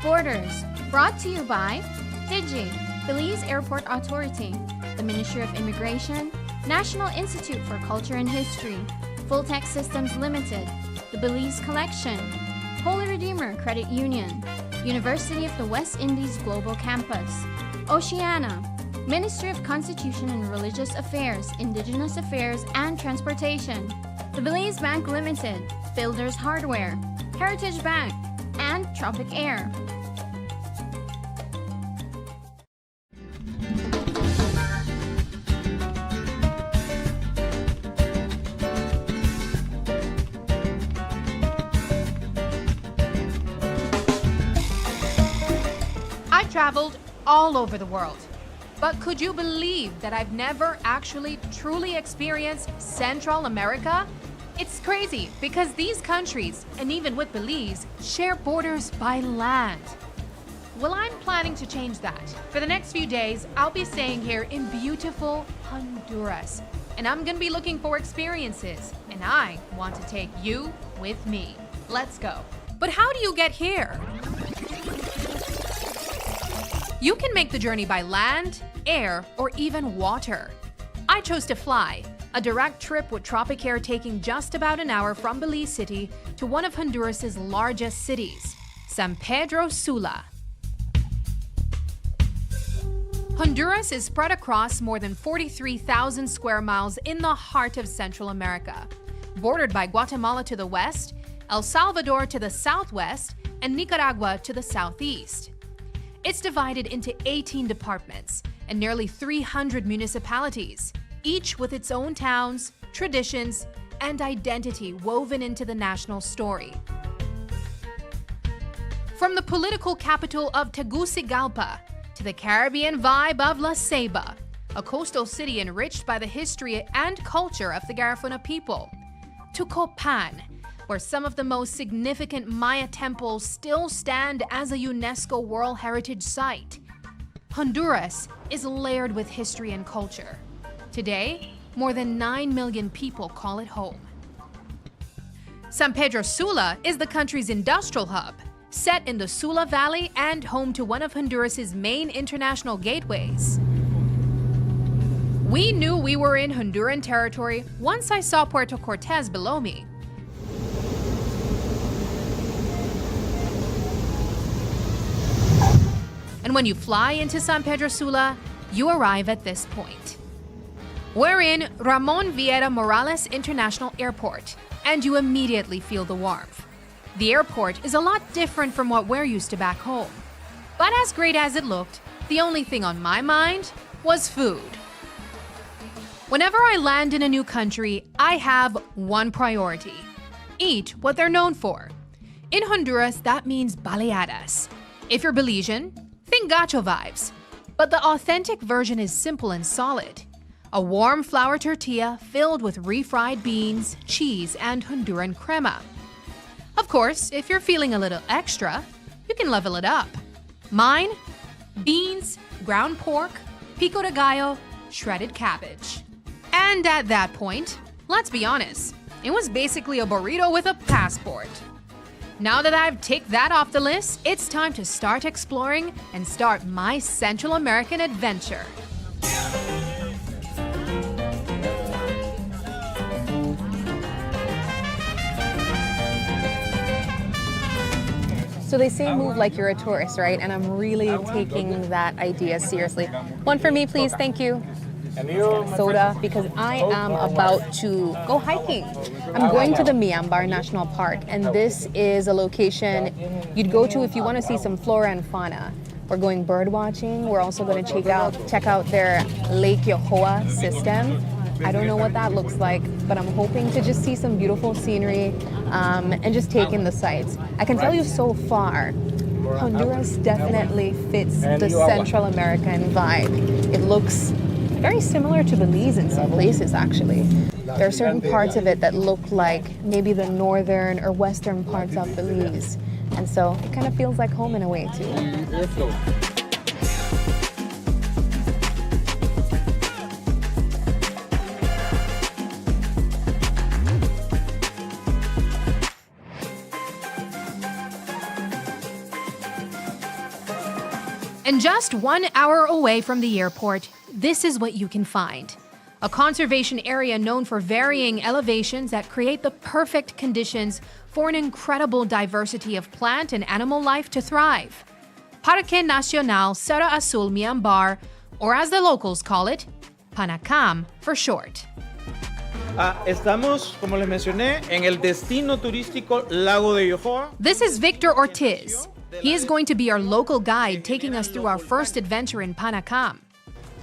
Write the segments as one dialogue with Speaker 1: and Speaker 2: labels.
Speaker 1: Borders, brought to you by Digi, Belize Airport Authority, the Ministry of Immigration, National Institute for Culture and History, Full Tech Systems Limited, the Belize Collection, Holy Redeemer Credit Union, University of the West Indies Global Campus, Oceana, Ministry of Constitution and Religious Affairs, Indigenous Affairs and Transportation, the Belize Bank Limited, Builders Hardware, Heritage Bank, and Tropic Air.
Speaker 2: I traveled all over the world. But could you believe that I've never actually truly experienced Central America? It's crazy because these countries, and even with Belize, share borders by land. Well, I'm planning to change that. For the next few days, I'll be staying here in beautiful Honduras. And I'm gonna be looking for experiences. And I want to take you with me. Let's go. But how do you get here? You can make the journey by land, air, or even water. I chose to fly, a direct trip with Tropic Air taking just about an hour from Belize City to one of Honduras's largest cities, San Pedro Sula. Honduras is spread across more than 43,000 square miles in the heart of Central America, bordered by Guatemala to the west, El Salvador to the southwest, and Nicaragua to the southeast. It's divided into 18 departments and nearly 300 municipalities, each with its own towns, traditions, and identity woven into the national story. From the political capital of Tegucigalpa to the Caribbean vibe of La Ceiba, a coastal city enriched by the history and culture of the Garifuna people, to Copan, where some of the most significant Maya temples still stand as a UNESCO World Heritage Site. Honduras is layered with history and culture. Today, more than 9 million people call it home. San Pedro Sula is the country's industrial hub, set in the Sula Valley and home to one of Honduras's main international gateways. We knew we were in Honduran territory once I saw Puerto Cortes below me. And when you fly into San Pedro Sula, you arrive at this point. We're in Ramon Vieira Morales International Airport, and you immediately feel the warmth. The airport is a lot different from what we're used to back home. But as great as it looked, the only thing on my mind was food. Whenever I land in a new country, I have one priority: eat what they're known for. In Honduras, that means baleadas. If you're Belizean, think gacho vibes. But the authentic version is simple and solid. A warm flour tortilla filled with refried beans, cheese, and Honduran crema. Of course, if you're feeling a little extra, you can level it up. Mine? Beans, ground pork, pico de gallo, shredded cabbage. And at that point, let's be honest, it was basically a burrito with a passport. Now that I've ticked that off the list, it's time to start exploring and start my Central American adventure.
Speaker 3: So they say move like you're a tourist, right? And I'm really taking that idea seriously. One for me, please. Thank you. Soda, because I am about to go hiking. I'm going to the Miambar National Park, and this is a location you'd go to if you want to see some flora and fauna. We're going bird watching. We're also going to check out their Lake Yojoa system. I don't know what that looks like, but I'm hoping to just see some beautiful scenery and just take in the sights. I can tell you so far, Honduras definitely fits the Central American vibe. It looks very similar to Belize in some places, actually. There are certain parts of it that look like maybe the northern or western parts of Belize. And so it kind of feels like home in a way, too.
Speaker 2: And just 1 hour away from the airport, this is what you can find. A conservation area known for varying elevations that create the perfect conditions for an incredible diversity of plant and animal life to thrive. Parque Nacional Serra Azul Miambar, or as the locals call it, Panakam for short.
Speaker 4: Estamos, como les mencioné, en el destino turístico Lago de Yojoa.
Speaker 2: This is Victor Ortiz. He is going to be our local guide taking us through our first adventure in Panakam.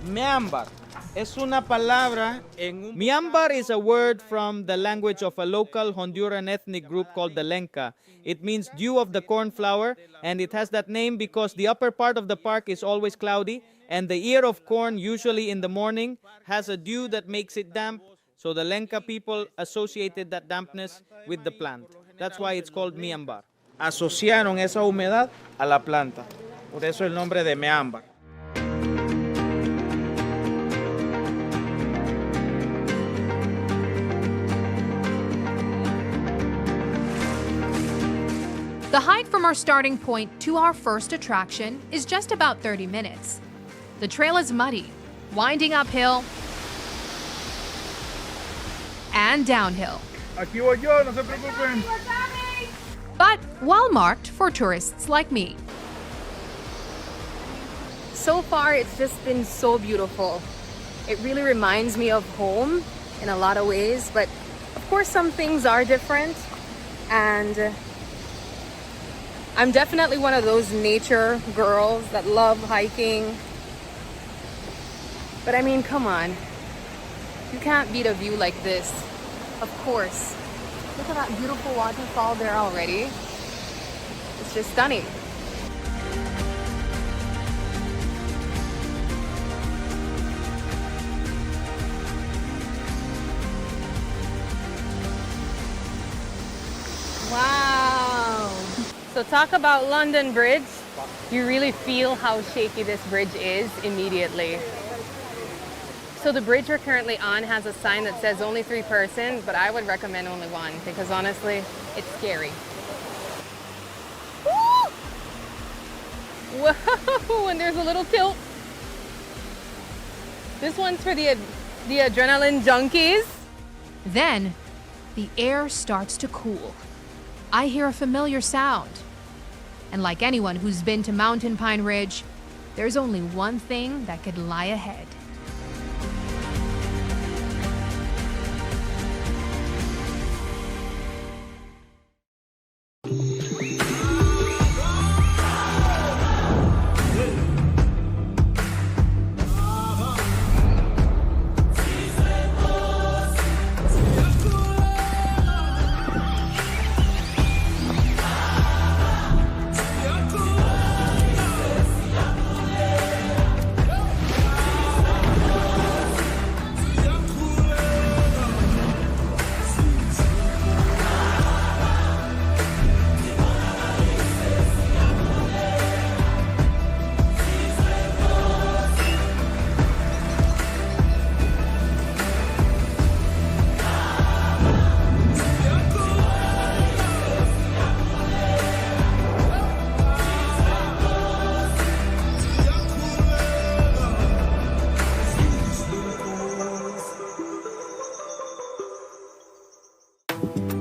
Speaker 4: Miambar es una palabra Miambar is a word from the language of a local Honduran ethnic group called the Lenca. It means dew of the cornflower, and it has that name because the upper part of the park is always cloudy, and the ear of corn, usually in the morning, has a dew that makes it damp. So the Lenca people associated that dampness with the plant. That's why it's called Miambar. Asociaron esa humedad a la planta. Por eso el nombre de Miambar.
Speaker 2: The hike from our starting point to our first attraction is just about 30 minutes. The trail is muddy, winding uphill and downhill.
Speaker 5: Aquí voy yo, no se preocupen.
Speaker 2: But well marked for tourists like me.
Speaker 3: So far, it's just been so beautiful. It really reminds me of home in a lot of ways, but of course some things are different, and I'm definitely one of those nature girls that love hiking. But I mean, come on. You can't beat a view like this. Of course. Look at that beautiful waterfall there already. It's just stunning. Wow. So talk about London Bridge. You really feel how shaky this bridge is immediately. So the bridge we're currently on has a sign that says only 3 persons, but I would recommend only 1 because honestly, it's scary. Woo! Whoa, and there's a little tilt. This one's for the adrenaline junkies.
Speaker 2: Then, the air starts to cool. I hear a familiar sound. And like anyone who's been to Mountain Pine Ridge, there's only one thing that could lie ahead.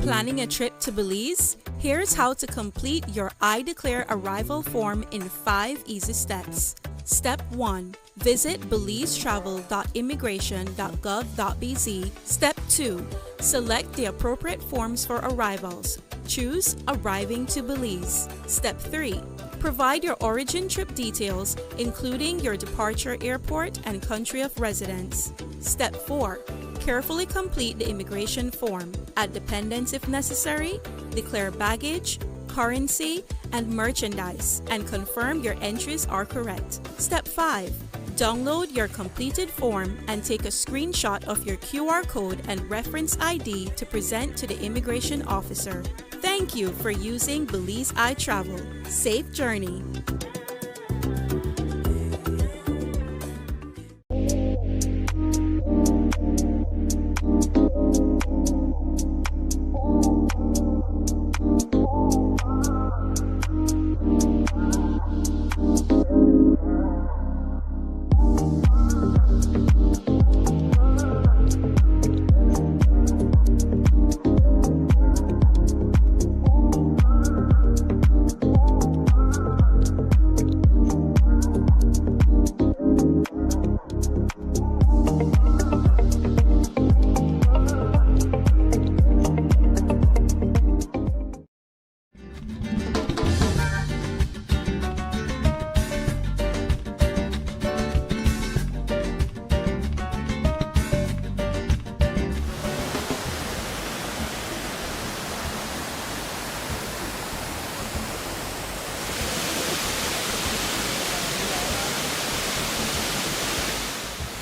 Speaker 6: Planning a trip to Belize? Here's how to complete your I Declare Arrival form in 5 easy steps. Step 1. Visit belizetravel.immigration.gov.bz. Step 2. Select the appropriate forms for arrivals. Choose Arriving to Belize. Step 3. Provide your origin trip details, including your departure airport and country of residence. Step 4. Carefully complete the immigration form. Add dependents if necessary, declare baggage, currency, and merchandise, and confirm your entries are correct. Step 5. Download your completed form and take a screenshot of your QR code and reference ID to present to the immigration officer. Thank you for using Belize iTravel. Safe journey.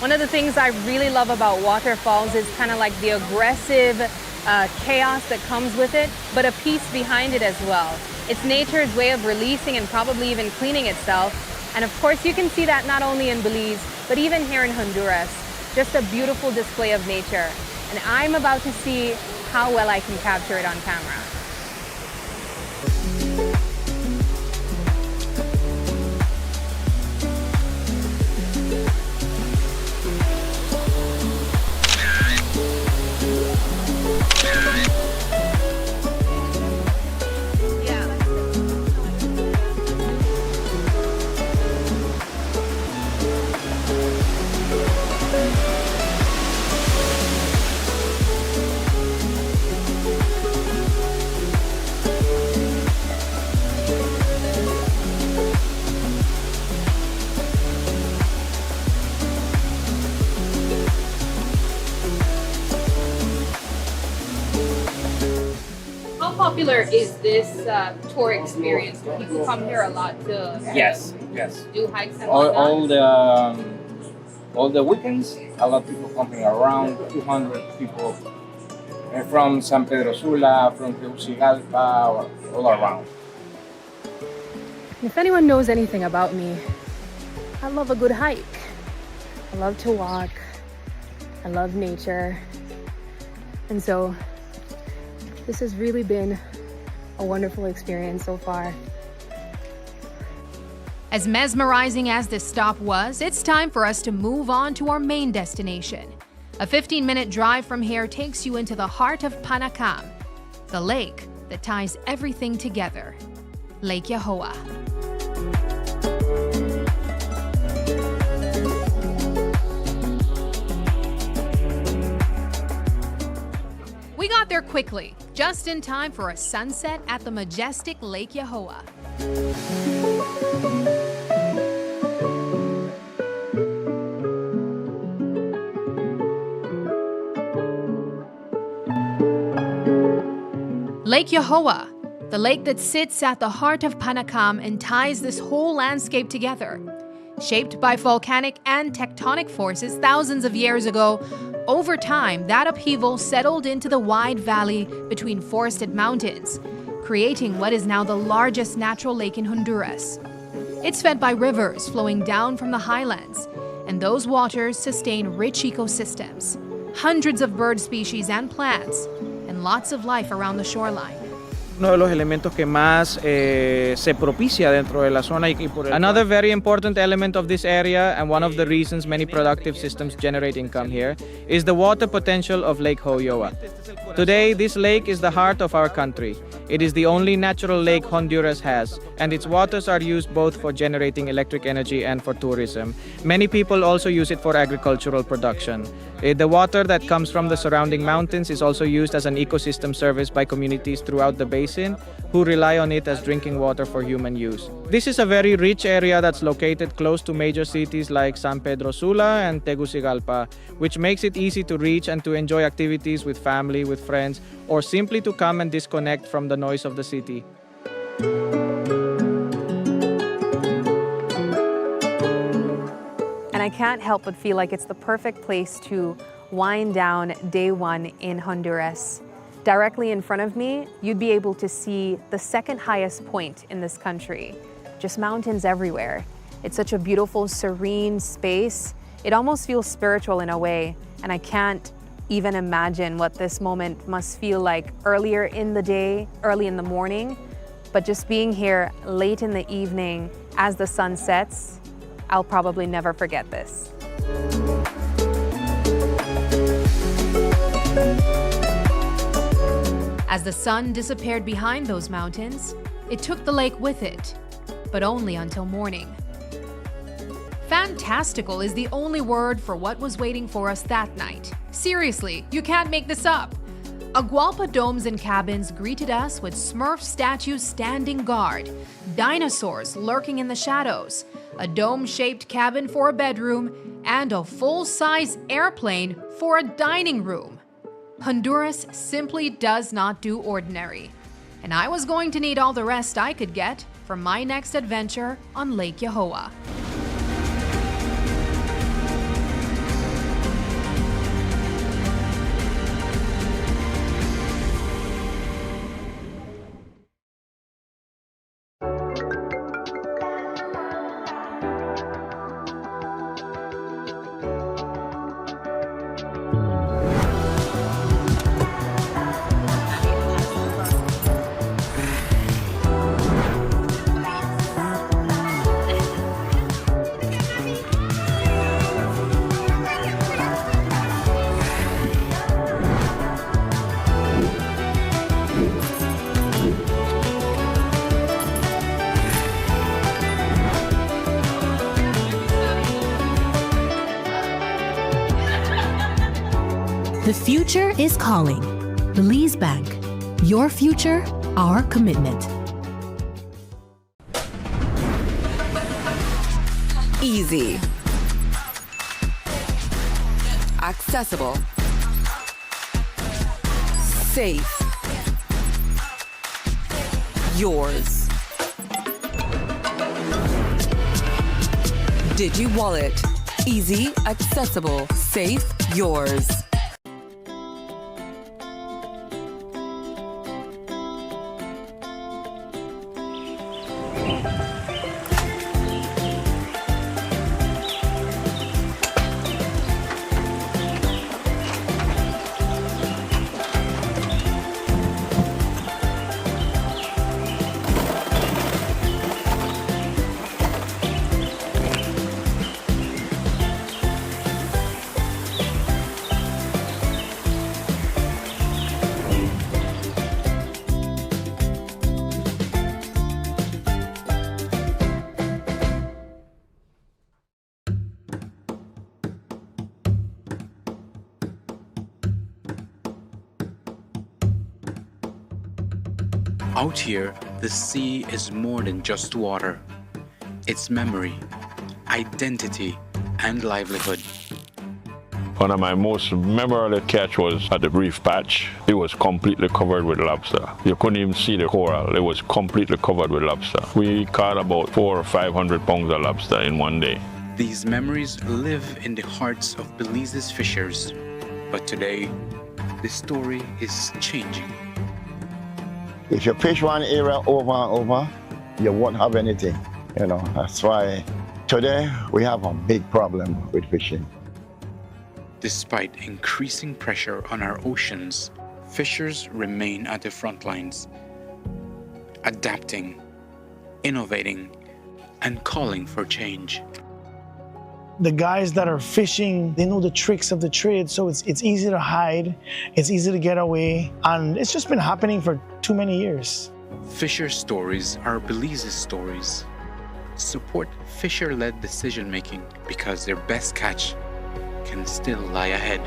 Speaker 3: One of the things I really love about waterfalls is kind of like the aggressive chaos that comes with it, but a peace behind it as well. It's nature's way of releasing and probably even cleaning itself. And of course, you can see that not only in Belize, but even here in Honduras. Just a beautiful display of nature. And I'm about to see how well I can capture it on camera.
Speaker 2: How popular is this tour experience? Do people come here a lot to
Speaker 7: Yes.
Speaker 2: do hikes and
Speaker 7: All the weekends, a lot of people coming around, 200 people from San Pedro Sula, from Tegucigalpa, all around.
Speaker 3: If anyone knows anything about me, I love a good hike. I love to walk. I love nature. And so this has really been a wonderful experience so far.
Speaker 2: As mesmerizing as this stop was, it's time for us to move on to our main destination. A 15-minute drive from here takes you into the heart of Panakam, the lake that ties everything together, Lake Yojoa. We got there quickly, just in time for a sunset at the majestic Lake Yojoa. Lake Yojoa, the lake that sits at the heart of Panakam and ties this whole landscape together. Shaped by volcanic and tectonic forces thousands of years ago, over time, that upheaval settled into the wide valley between forested mountains, creating what is now the largest natural lake in Honduras. It's fed by rivers flowing down from the highlands, and those waters sustain rich ecosystems, hundreds of bird species and plants, and lots of life around the shoreline.
Speaker 4: Uno de los elementos que más se propicia dentro de la zona y por Another very important element of this area, and one of the reasons many productive systems generate income here, is the water potential of Lake Yojoa. Today, this lake is the heart of our country. It is the only natural lake Honduras has, and its waters are used both for generating electric energy and for tourism. Many people also use it for agricultural production. The water that comes from the surrounding mountains is also used as an ecosystem service by communities throughout the basin who rely on it as drinking water for human use. This is a very rich area that's located close to major cities like San Pedro Sula and Tegucigalpa, which makes it easy to reach and to enjoy activities with family, with friends, or simply to come and disconnect from the noise of the city.
Speaker 3: And I can't help but feel like it's the perfect place to wind down day one in Honduras. Directly in front of me, you'd be able to see the second highest point in this country. Just mountains everywhere. It's such a beautiful, serene space. It almost feels spiritual in a way, and I can't even imagine what this moment must feel like earlier in the day, early in the morning. But just being here late in the evening as the sun sets, I'll probably never forget this.
Speaker 2: As the sun disappeared behind those mountains, it took the lake with it, but only until morning. Fantastical is the only word for what was waiting for us that night. Seriously, you can't make this up. Agualpa domes and cabins greeted us with Smurf statues standing guard, dinosaurs lurking in the shadows, a dome-shaped cabin for a bedroom, and a full-size airplane for a dining room. Honduras simply does not do ordinary, and I was going to need all the rest I could get for my next adventure on Lake Yojoa.
Speaker 8: The future is calling. Belize Bank. Your future, our commitment.
Speaker 9: Easy. Accessible. Safe. Yours. Digi Wallet. Easy, accessible, safe, yours.
Speaker 10: Out here, the sea is more than just water. It's memory, identity, and livelihood.
Speaker 11: One of my most memorable catch was at the reef patch. It was completely covered with lobster. You couldn't even see the coral. It was completely covered with lobster. We caught about 400 or 500 pounds of lobster in one day.
Speaker 10: These memories live in the hearts of Belize's fishers. But today, the story is changing.
Speaker 12: If you fish one area over and over, you won't have anything. That's why today we have a big problem with fishing.
Speaker 10: Despite increasing pressure on our oceans, fishers remain at the front lines, adapting, innovating, and calling for change.
Speaker 13: The guys that are fishing, they know the tricks of the trade, so it's easy to hide, it's easy to get away, and it's just been happening for too many years.
Speaker 10: Fisher stories are Belize's stories. Support fisher-led decision-making because their best catch can still lie ahead.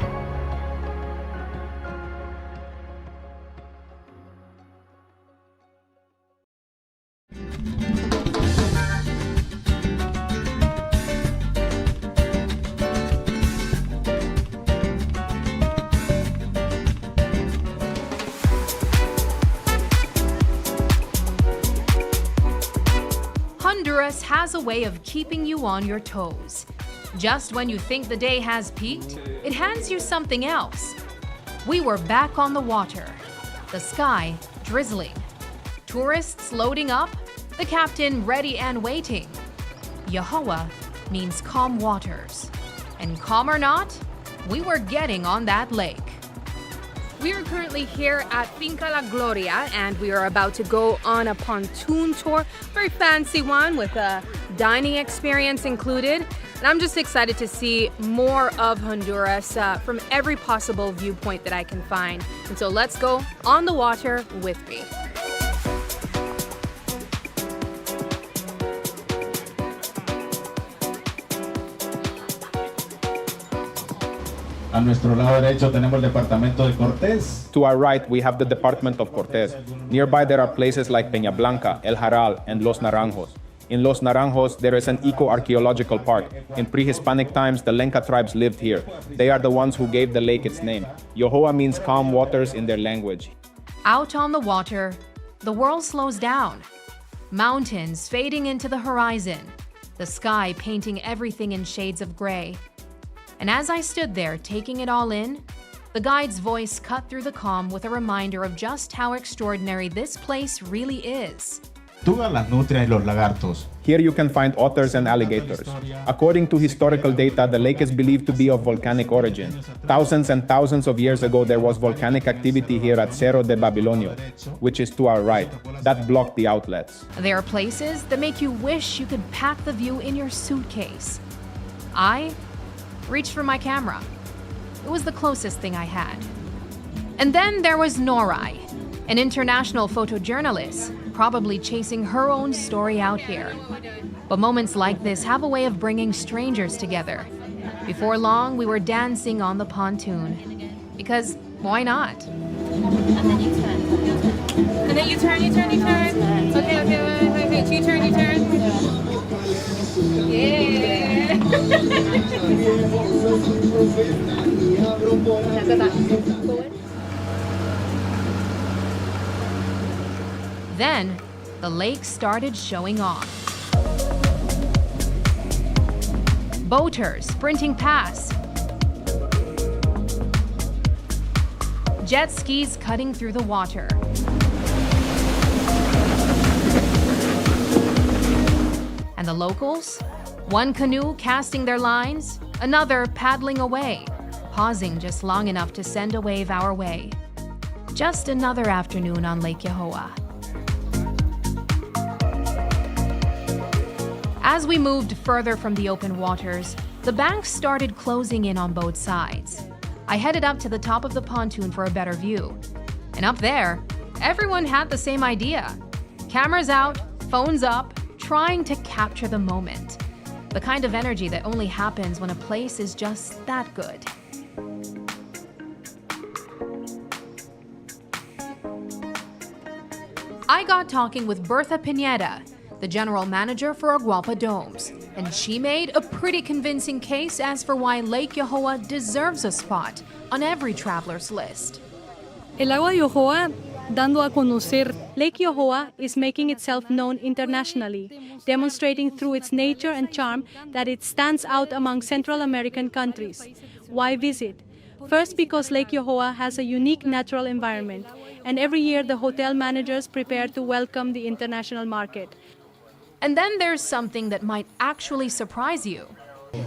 Speaker 2: Honduras has a way of keeping you on your toes. Just when you think the day has peaked, it hands you something else. We were back on the water, the sky drizzling, tourists loading up, the captain ready and waiting. Yojoa means calm waters. And calm or not, we were getting on that lake.
Speaker 3: We are currently here at Finca La Gloria and we are about to go on a pontoon tour, very fancy one with a dining experience included. And I'm just excited to see more of Honduras from every possible viewpoint that I can find. And so let's go on the water with me.
Speaker 14: A nuestro lado derecho tenemos el departamento de Cortés.
Speaker 4: To our right, we have the Department of Cortés. Nearby, there are places like Peña Blanca, El Jaral, and Los Naranjos. In Los Naranjos, there is an eco-archaeological park. In pre-Hispanic times, the Lenca tribes lived here. They are the ones who gave the lake its name. Yojoa means calm waters in their language.
Speaker 2: Out on the water, the world slows down. Mountains fading into the horizon, the sky painting everything in shades of gray. And as I stood there taking it all in, the guide's voice cut through the calm with a reminder of just how extraordinary this place really is.
Speaker 14: Las nutrias y los lagartos.
Speaker 4: Here you can find otters and alligators. According to historical data, the lake is believed to be of volcanic origin. Thousands and thousands of years ago, there was volcanic activity here at Cerro de Babilonio, which is to our right. That blocked the outlets.
Speaker 2: There are places that make you wish you could pack the view in your suitcase. I reached for my camera. It was the closest thing I had. And then there was Norai, an international photojournalist, probably chasing her own story out here. But moments like this have a way of bringing strangers together. Before long, we were dancing on the pontoon. because why not?
Speaker 3: And then you turn.
Speaker 2: And then you turn. Okay, wait. You turn. Yeah. Then, the lake started showing off. Boaters sprinting past. Jet skis cutting through the water. And the locals? One canoe casting their lines, another paddling away, pausing just long enough to send a wave our way. Just another afternoon on Lake Yojoa. As we moved further from the open waters, the banks started closing in on both sides. I headed up to the top of the pontoon for a better view. And up there, everyone had the same idea. Cameras out, phones up, trying to capture the moment. The kind of energy that only happens when a place is just that good. I got talking with Bertha Pineda, the general manager for Aguapa Domes, and she made a pretty convincing case as for why Lake Yojoa deserves a spot on every traveler's list.
Speaker 15: El agua de Yojoa, dando a conocer, Lake Yojoa is making itself known internationally, demonstrating through its nature and charm that it stands out among Central American countries. Why visit? First, because Lake Yojoa has a unique natural environment, and every year the hotel managers prepare to welcome the international market.
Speaker 2: And then there's something that might actually surprise you.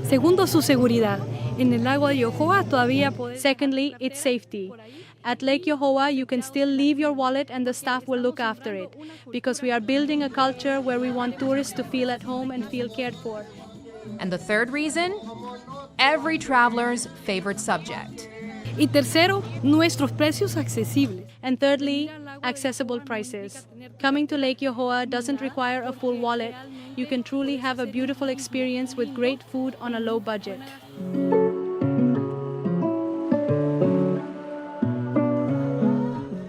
Speaker 15: Segundo, su seguridad. En el agua de Yojoa todavía puede... Secondly, its safety. At Lake Yojoa, you can still leave your wallet and the staff will look after it, because we are building a culture where we want tourists to feel at home and feel cared for.
Speaker 2: And the third reason? Every traveler's favorite subject.
Speaker 15: Y tercero, nuestros precios accesibles.
Speaker 3: And thirdly, accessible prices. Coming to Lake Yojoa doesn't require a full wallet. You can truly have a beautiful experience with great food on a low budget.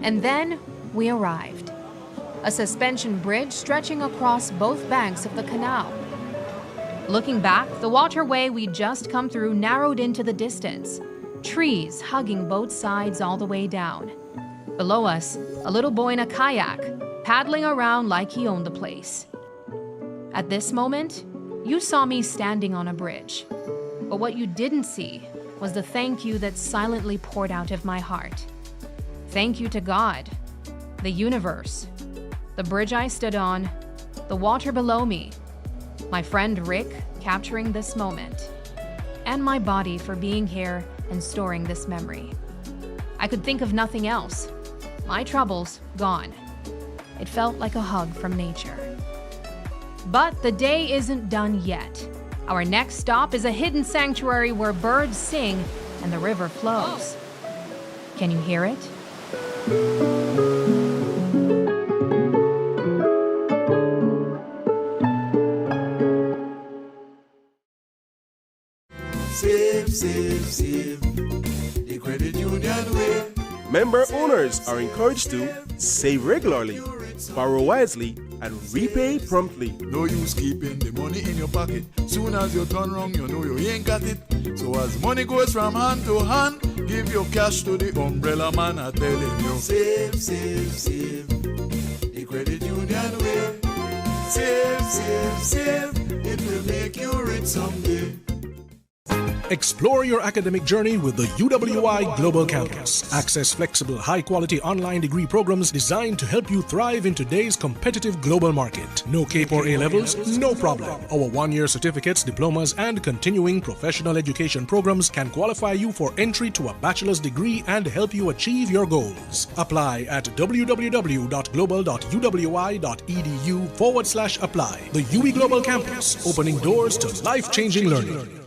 Speaker 2: And then we arrived. A suspension bridge stretching across both banks of the canal. Looking back, the waterway we'd just come through narrowed into the distance. Trees hugging both sides all the way down. Below us, a little boy in a kayak, paddling around like he owned the place. At this moment, you saw me standing on a bridge. But what you didn't see was the thank you that silently poured out of my heart. Thank you to God, the universe, the bridge I stood on, the water below me, my friend Rick capturing this moment, and my body for being here and storing this memory. I could think of nothing else. My troubles gone. It felt like a hug from nature. But the day isn't done yet. Our next stop is a hidden sanctuary where birds sing and the river flows. Can you hear it?
Speaker 16: Save. The credit union way. Member owners are encouraged to save regularly, borrow wisely, and repay promptly.
Speaker 5: No use keeping the money in your pocket. Soon as you turn wrong, you know you ain't got it. So as money goes from hand to hand, give your cash to the umbrella man. I'm telling you. Save. The credit union way. Save. It will make you rich someday.
Speaker 17: Explore your academic journey with the UWI Global Campus. Access flexible, high-quality online degree programs designed to help you thrive in today's competitive global market. No CAPE or A-levels? No problem. Our one-year certificates, diplomas, and continuing professional education programs can qualify you for entry to a bachelor's degree and help you achieve your goals. Apply at www.global.uwi.edu/apply. The UE Global Campus, opening doors to life-changing learning.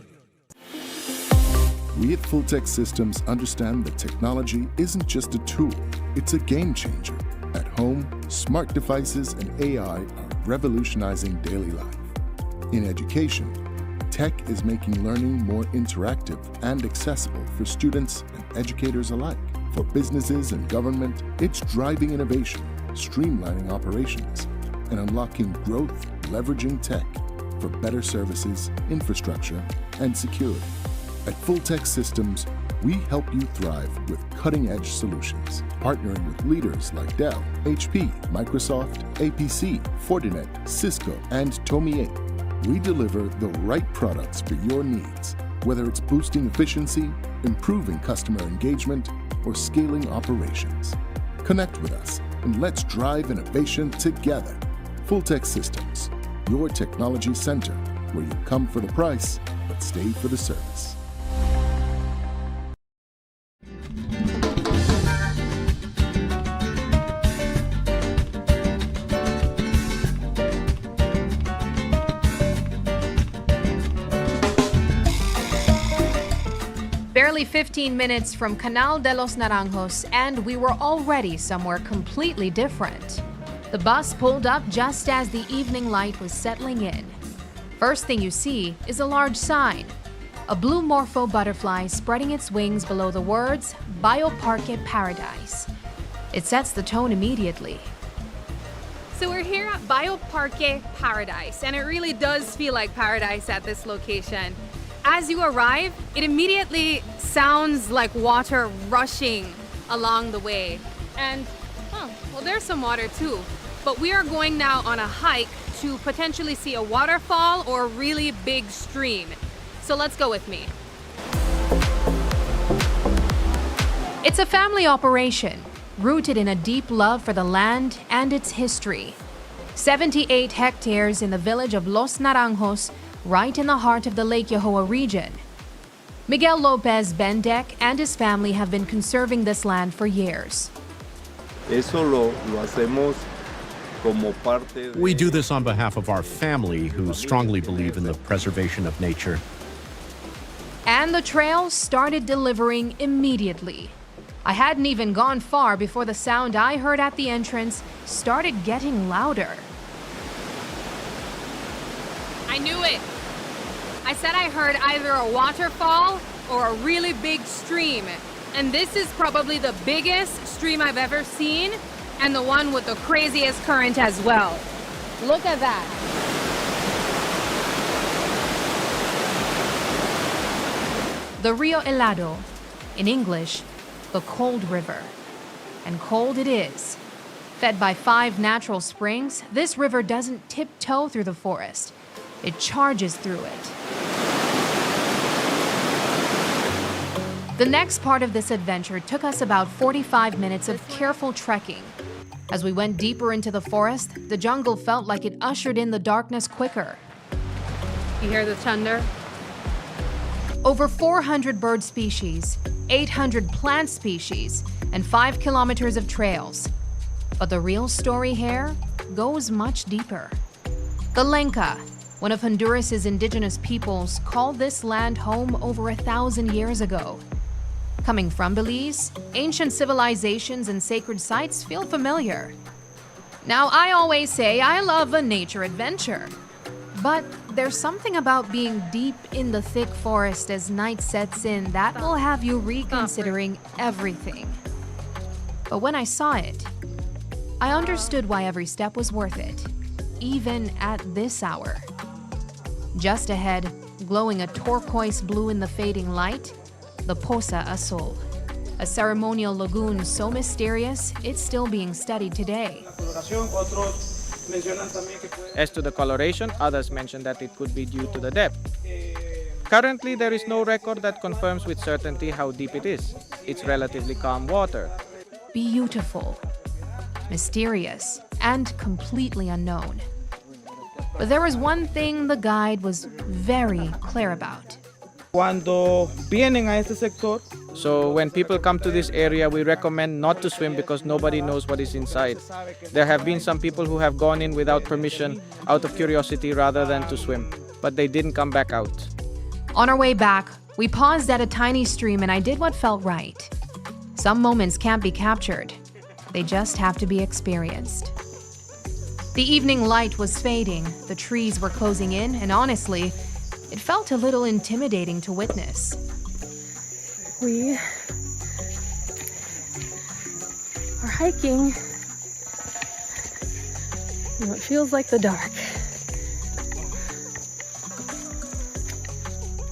Speaker 18: We at Full Tech Systems understand that technology isn't just a tool, it's a game changer. At home, smart devices and AI are revolutionizing daily life. In education, tech is making learning more interactive and accessible for students and educators alike. For businesses and government, it's driving innovation, streamlining operations, and unlocking growth, leveraging tech for better services, infrastructure, and security. At Full-Tech Systems, we help you thrive with cutting-edge solutions, partnering with leaders like Dell, HP, Microsoft, APC, Fortinet, Cisco, and Tomie. We deliver the right products for your needs, whether it's boosting efficiency, improving customer engagement, or scaling operations. Connect with us and let's drive innovation together. Full-Tech Systems, your technology center, where you come for the price, but stay for the service.
Speaker 2: Barely 15 minutes from Canal de los Naranjos, and we were already somewhere completely different. The bus pulled up just as the evening light was settling in. First thing you see is a large sign, a blue morpho butterfly spreading its wings below the words Bioparque Paradise. It sets the tone immediately.
Speaker 3: So we're here at Bioparque Paradise, and it really does feel like paradise at this location. As you arrive, it immediately sounds like water rushing along the way. And, well, there's some water too. But we are going now on a hike to potentially see a waterfall or a really big stream. So let's go with me.
Speaker 2: It's a family operation, rooted in a deep love for the land and its history. 78 hectares in the village of Los Naranjos, right in the heart of the Lake Yojoa region. Miguel Lopez Bendek and his family have been conserving this land for years.
Speaker 19: We do this on behalf of our family, who strongly believe in the preservation of nature.
Speaker 2: And the trail started delivering immediately. I hadn't even gone far before the sound I heard at the entrance started getting louder.
Speaker 3: I knew it. I said I heard either a waterfall or a really big stream. And this is probably the biggest stream I've ever seen, and the one with the craziest current as well. Look at that.
Speaker 2: The Rio Helado, in English, the cold river. And cold it is. Fed by 5 natural springs, this river doesn't tiptoe through the forest. It charges through it. The next part of this adventure took us about 45 minutes of careful trekking. As we went deeper into the forest, the jungle felt like it ushered in the darkness quicker.
Speaker 3: You hear the thunder?
Speaker 2: Over 400 bird species, 800 plant species, and 5 kilometers of trails. But the real story here goes much deeper. The Lenca, one of Honduras' indigenous peoples, called this land home over 1,000 years ago. Coming from Belize, ancient civilizations and sacred sites feel familiar. Now, I always say I love a nature adventure. But there's something about being deep in the thick forest as night sets in that will have you reconsidering everything. But when I saw it, I understood why every step was worth it, even at this hour. Just ahead, glowing a turquoise blue in the fading light, the Poza Azul, a ceremonial lagoon so mysterious it's still being studied today.
Speaker 4: As to the coloration, others mention that it could be due to the depth. Currently, there is no record that confirms with certainty how deep it is. It's relatively calm water.
Speaker 2: Beautiful, mysterious, and completely unknown. But there was one thing the guide was very clear about.
Speaker 4: Cuando vienen a este sector, so when people come to this area, we recommend not to swim because nobody knows what is inside. There have been some people who have gone in without permission, out of curiosity rather than to swim, but they didn't come back out.
Speaker 2: On our way back, we paused at a tiny stream and I did what felt right. Some moments can't be captured. They just have to be experienced. The evening light was fading, the trees were closing in, and honestly, it felt a little intimidating to witness.
Speaker 3: We
Speaker 15: hiking. It feels like the dark.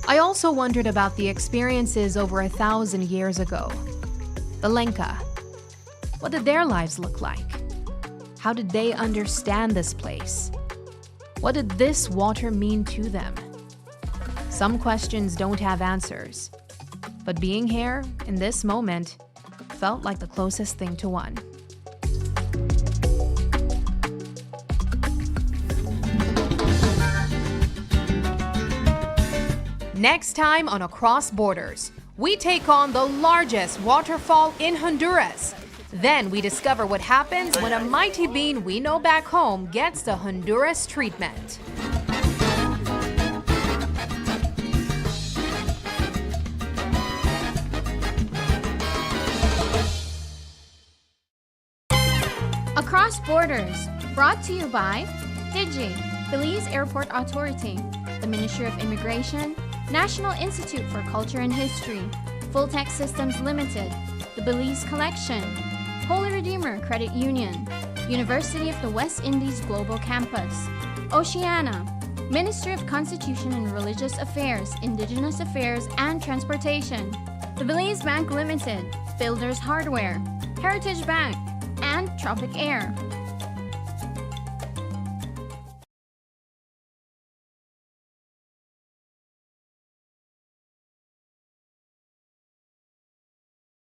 Speaker 2: I also wondered about the experiences over 1,000 years ago. The Lenca. What did their lives look like? How did they understand this place? What did this water mean to them? Some questions don't have answers, but being here in this moment felt like the closest thing to one. Next time on Across Borders, we take on the largest waterfall in Honduras. Then we discover what happens when a mighty bean we know back home gets the Honduras treatment.
Speaker 1: Across Borders, brought to you by Digi, Belize Airport Authority, the Ministry of Immigration, National Institute for Culture and History, Full Tech Systems Limited, the Belize Collection, Holy Redeemer Credit Union, University of the West Indies Global Campus, Oceana, Ministry of Constitution and Religious Affairs, Indigenous Affairs and Transportation, the Belize Bank Limited, Builders Hardware, Heritage Bank, and Tropic Air.